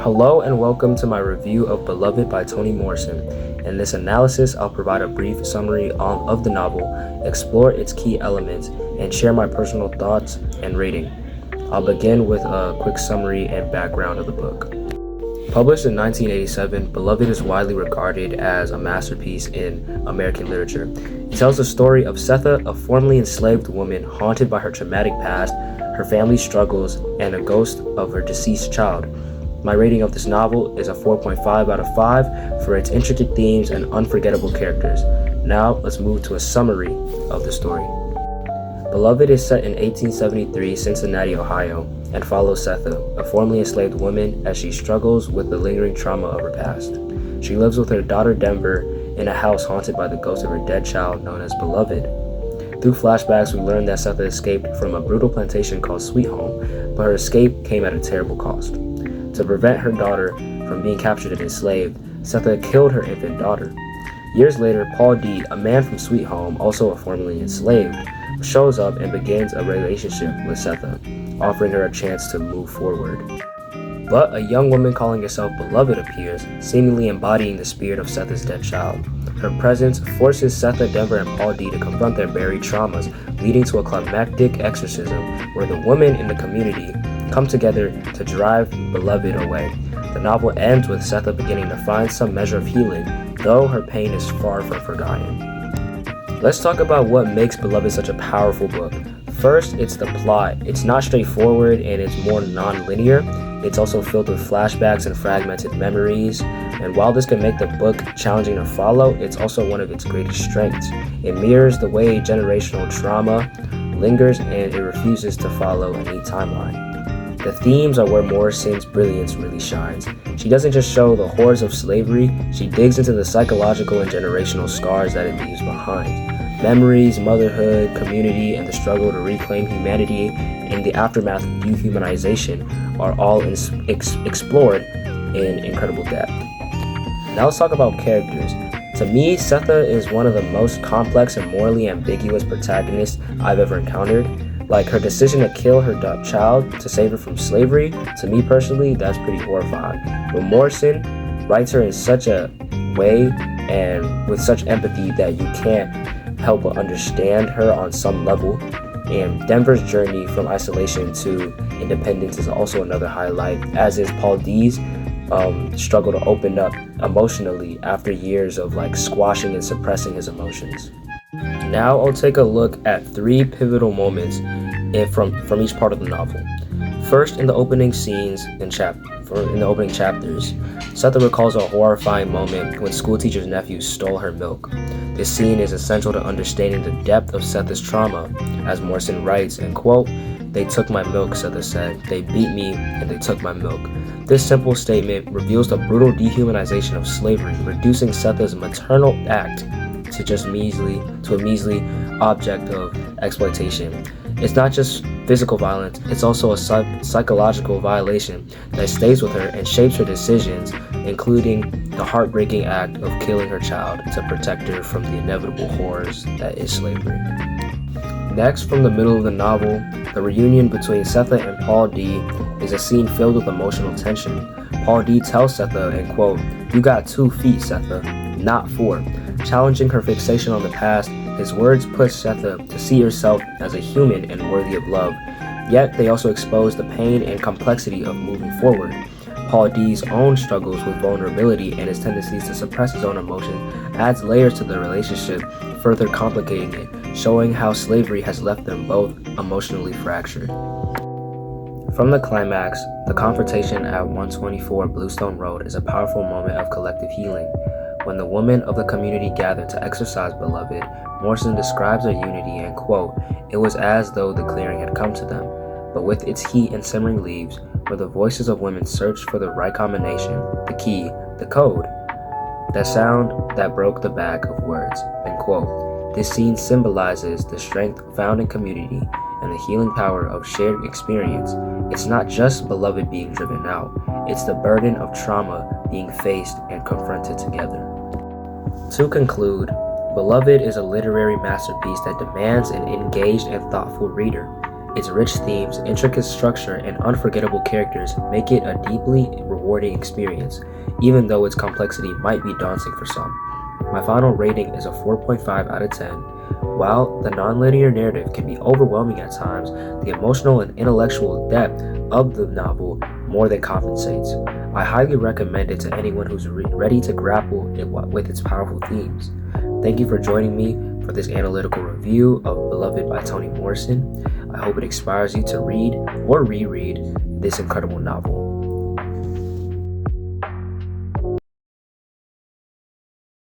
Hello and welcome to my review of Beloved by Toni Morrison. In this analysis, I'll provide a brief summary of the novel, explore its key elements, and share my personal thoughts and rating. I'll begin with a quick summary and background of the book. Published in 1987, Beloved is widely regarded as a masterpiece in American literature. It tells the story of Sethe, a formerly enslaved woman haunted by her traumatic past, her family's struggles, and a ghost of her deceased child. My rating of this novel is a 4.5 out of 5 for its intricate themes and unforgettable characters. Now, let's move to a summary of the story. Beloved is set in 1873 Cincinnati, Ohio, and follows Sethe, a formerly enslaved woman, as she struggles with the lingering trauma of her past. She lives with her daughter Denver in a house haunted by the ghost of her dead child known as Beloved. Through flashbacks, we learn that Sethe escaped from a brutal plantation called Sweet Home, but her escape came at a terrible cost. To prevent her daughter from being captured and enslaved, Sethe killed her infant daughter. Years later, Paul D., a man from Sweet Home, also a formerly enslaved, shows up and begins a relationship with Sethe, offering her a chance to move forward. But a young woman calling herself Beloved appears, seemingly embodying the spirit of Sethe's dead child. Her presence forces Sethe, Denver, and Paul D. to confront their buried traumas, leading to a climactic exorcism where the women in the community come together to drive Beloved away. The novel ends with Sethe beginning to find some measure of healing, though her pain is far from forgotten. Let's talk about what makes Beloved such a powerful book. First, it's the plot. It's not straightforward and it's more non-linear. It's also filled with flashbacks and fragmented memories. And while this can make the book challenging to follow, it's also one of its greatest strengths. It mirrors the way generational trauma lingers and it refuses to follow a neat timeline. The themes are where Morrison's brilliance really shines. She doesn't just show the horrors of slavery, she digs into the psychological and generational scars that it leaves behind. Memories, motherhood, community, and the struggle to reclaim humanity in the aftermath of dehumanization are all explored in incredible depth. Now let's talk about characters. To me, Sethe is one of the most complex and morally ambiguous protagonists I've ever encountered. Like, her decision to kill her child to save her from slavery, to me personally, that's pretty horrifying. But Morrison writes her in such a way and with such empathy that you can't help but understand her on some level. And Denver's journey from isolation to independence is also another highlight, as is Paul D's struggle to open up emotionally after years of squashing and suppressing his emotions. Now I'll take a look at 3 pivotal moments from each part of the novel. First, in the opening scenes in the opening chapters, Sethe recalls a horrifying moment when schoolteacher's nephew stole her milk. This scene is essential to understanding the depth of Sethe's trauma, as Morrison writes, and quote, "They took my milk," Sethe said. "They beat me and they took my milk." This simple statement reveals the brutal dehumanization of slavery, reducing Sethe's maternal act to a measly object of exploitation. It's not just physical violence, it's also a psychological violation that stays with her and shapes her decisions, including the heartbreaking act of killing her child to protect her from the inevitable horrors that is slavery. Next, from the middle of the novel, the reunion between Sethe and Paul D. is a scene filled with emotional tension. Paul D. tells Sethe, and quote, "You got 2 feet, Sethe, not 4. Challenging her fixation on the past, his words push Sethe to see herself as a human and worthy of love. Yet they also expose the pain and complexity of moving forward. Paul D's own struggles with vulnerability and his tendencies to suppress his own emotions adds layers to the relationship, further complicating it, showing how slavery has left them both emotionally fractured. From the climax, the confrontation at 124 Bluestone Road is a powerful moment of collective healing. When the women of the community gathered to exorcise Beloved, Morrison describes their unity and quote, "It was as though the clearing had come to them, but with its heat and simmering leaves, where the voices of women searched for the right combination, the key, the code, that sound that broke the back of words," end quote. This scene symbolizes the strength found in community and the healing power of shared experience. It's not just Beloved being driven out, it's the burden of trauma being faced and confronted together. To conclude, Beloved is a literary masterpiece that demands an engaged and thoughtful reader. Its rich themes, intricate structure, and unforgettable characters make it a deeply rewarding rewarding experience, even though its complexity might be daunting for some. My final rating is a 4.5 out of 10. While the nonlinear narrative can be overwhelming at times, the emotional and intellectual depth of the novel more than compensates. I highly recommend it to anyone who's ready to grapple with its powerful themes. Thank you for joining me for this analytical review of Beloved by Toni Morrison. I hope it inspires you to read or reread this incredible novel.